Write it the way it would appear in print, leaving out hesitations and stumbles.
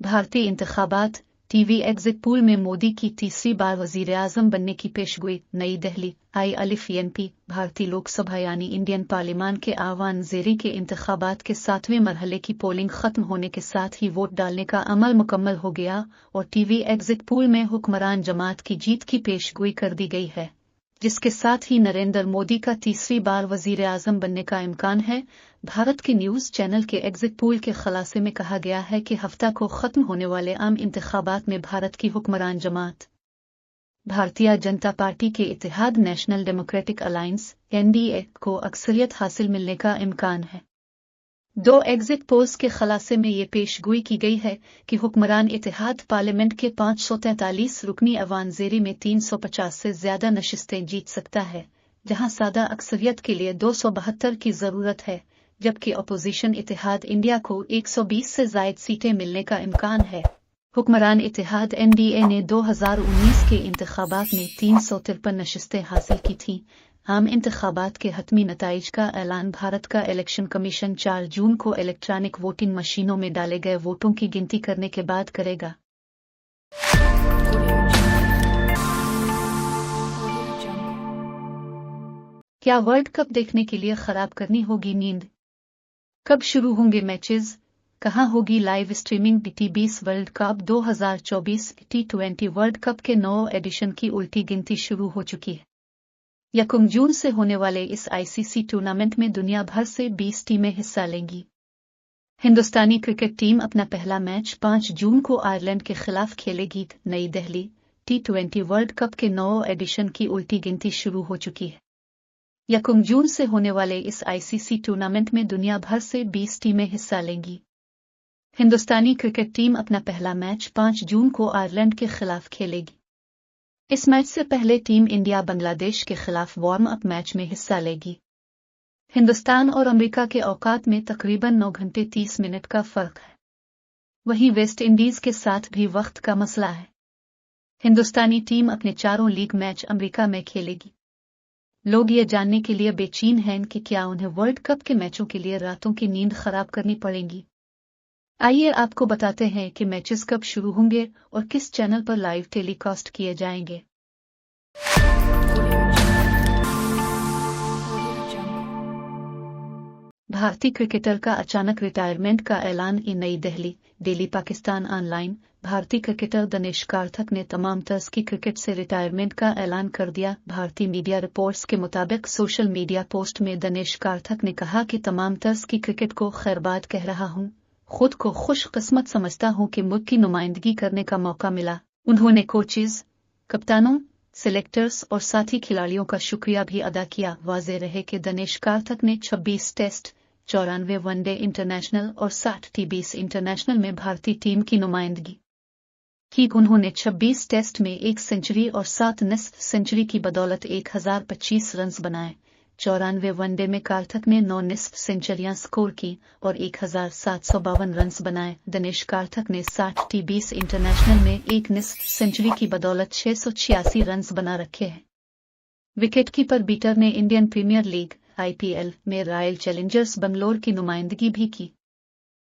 भारतीय इंतखाबात TV exit poll में मोदी की तीसरी बार वजीर-ए-आज़म बनने की पेशगोई। नई दिल्ली। ILFENP भारतीय लोकसभा यानी इंडियन पार्लियामान के आवान ज़ेरी के इंतखाबात के 7वें मरहले की पोलिंग खत्म होने के साथ ही वोट डालने का अमल मुकम्मल हो गया और टीवी एग्जिट पोल में हुक्मरान जमात की जीत की पेशगोई कर दी गई है, जिसके साथ ही नरेंद्र मोदी का तीसरी बार वजीर-ए-आज़म बनने का इम्कान है। भारत के न्यूज़ चैनल के एग्जिट पोल के खुलासे में कहा गया है कि हफ्ता को खत्म होने वाले आम इंतखाबात में भारत की हुक्मरान जमात भारतीय जनता पार्टी के इत्तेहाद नेशनल डेमोक्रेटिक अलायंस NDA को अक्सरियत हासिल मिलने का इम्कान है। 2 एग्जिट पोल्स के खुलासे में ये पेशगोई की गई है कि हुक्मरान इत्तेहाद पार्लियामेंट के 543 रुकनी अवान ज़ेरी में 350 से ज्यादा नशिस्तें जीत सकता है, जहां सादा अक्सरियत के लिए 272 की जरूरत है, जबकि अपोजिशन इत्तेहाद इंडिया को 120 से जायद सीटें मिलने का इम्कान है। हुक्मरान इत्तेहाद NDA ने 2019 के इंतखाबात में 353 नशिस्तें हासिल की थीं। आम इंतखाबात के हतमी नताइज का ऐलान भारत का इलेक्शन कमीशन 4 जून को इलेक्ट्रॉनिक वोटिंग मशीनों में डाले गए वोटों की गिनती करने के बाद करेगा। क्या वर्ल्ड कप देखने के लिए खराब करनी होगी नींद? कब शुरू होंगे मैचेस? कहां होगी live streaming? T20 world cup 2024 T20 world cup के 9 एडिशन की उल्टी गिनती शुरू हो चुकी है। 1 जून से होने वाले इस ICC टूर्नामेंट में दुनिया भर से 20 टीमें हिस्सा लेंगी। हिंदुस्तानी क्रिकेट टीम अपना पहला मैच 5 जून को आयरलैंड के खिलाफ खेलेगी। नई दिल्ली। T20 वर्ल्ड कप के 9 एडिशन की उल्टी गिनती शुरू हो चुकी है। 1 जून से होने वाले इस ICC टूर्नामेंट में दुनिया भर से 20 टीमें हिस्सा लेंगी। हिंदुस्तानी क्रिकेट टीम अपना पहला मैच 5 जून को आयरलैंड के खिलाफ खेलेगी। इस मैच से पहले टीम इंडिया बांग्लादेश के खिलाफ वार्म अप मैच में हिस्सा लेगी। हिंदुस्तान और अमेरिका के औकात में तकरीबन 9 घंटे 30 मिनट का फर्क है। वहीं वेस्ट इंडीज के साथ भी वक्त का मसला है। हिंदुस्तानी टीम अपने 4 लीग मैच अमेरिका में खेलेगी। लोग ये जानने के लिए बेचैन हैं कि क्या उन्हें वर्ल्ड कप के मैचों के लिए रातों की नींद खराब करनी पड़ेगी। आइए आपको बताते हैं कि मैचेस कब शुरू होंगे और किस चैनल पर लाइव टेलीकास्ट किए जाएंगे। भारतीय क्रिकेटर का अचानक रिटायरमेंट का ऐलान। नई दिल्ली। Daily Pakistan online. भारतीय क्रिकेटर दिनेश कार्थिक ने तमाम तरह की क्रिकेट से रिटायरमेंट का ऐलान कर दिया। भारतीय मीडिया रिपोर्ट्स के मुताबिक सोशल मीडिया पोस्ट में दिनेश कार्थिक ने कहा कि तमाम तरह की क्रिकेट को खैरबाद कह रहा हूं। खुद को खुशकिस्मत समझता हूं कि मुल्क की नुमाइंदगी करने का मौका मिला। उन्होंने कोचेज, कप्तानों, सिलेक्टर्स और साथी खिलाड़ियों का शुक्रिया भी अदा किया। वाज़ेह रहे कि दिनेश कार्थिक ने 26 टेस्ट, 94 वनडे इंटरनेशनल और 60 T20 इंटरनेशनल में भारतीय टीम की नुमाइंदगी की। उन्होंने 26 टेस्ट में 1 सेंचुरी और 7 निस्फ सेंचुरी की बदौलत 1025 रन्स बनाए। 94 वनडे में कार्थिक ने 9 निस्फ सेंचुरियां स्कोर की और 1752 रन्स बनाए। दिनेश कार्थिक ने 60 T20 इंटरनेशनल में 1 निस्फ सेंचुरी की बदौलत 686 रन्स बना रखे हैं। विकेटकीपर बीटर ने इंडियन प्रीमियर लीग IPL में रॉयल चैलेंजर्स बंगलौर की नुमाइंदगी भी की।